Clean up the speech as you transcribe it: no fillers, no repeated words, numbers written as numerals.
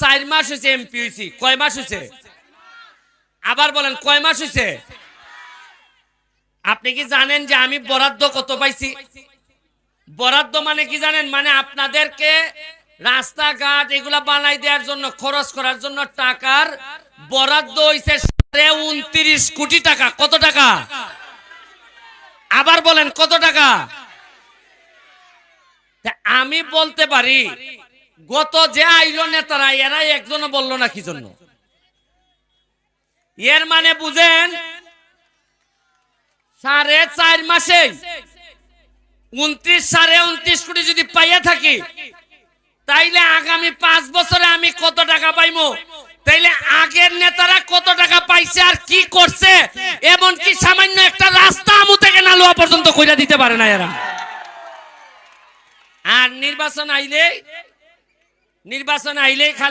4 মাস হয়েছে এমপি হয়েছি। কয় মাস হয়েছে? আবার বলেন কয় মাস হয়েছে? আপনি কি জানেন যে আমি বরাদ্দ কত পাইছি? বরাদ্দ মানে কি জানেন? মানে আপনাদেরকে রাস্তাঘাট এগুলা বানাই দেওয়ার জন্য, খরচ করার জন্য টাকার বরাদ্দ হইছে 29 কোটি টাকা। কত টাকা? আবার বলেন কত টাকা? আমি বলতে পারি গত যে আইলো নেতারা, এরা একজনও বললো না কি জন্য। এর মানে বুঝেন 4.5 মাসে 29 কোটি যদি পাইয়া থাকি, তাইলে আগামী 5 বছরে আমি কত টাকা পাইমো? তাইলে আগের নেতারা কত টাকা পাইছে আর কি করছে, এমনকি সামান্য একটা রাস্তা আমু থেকে নালুয়া পর্যন্ত কইরা দিতে পারে না এরা। আর নির্বাচন আইলেই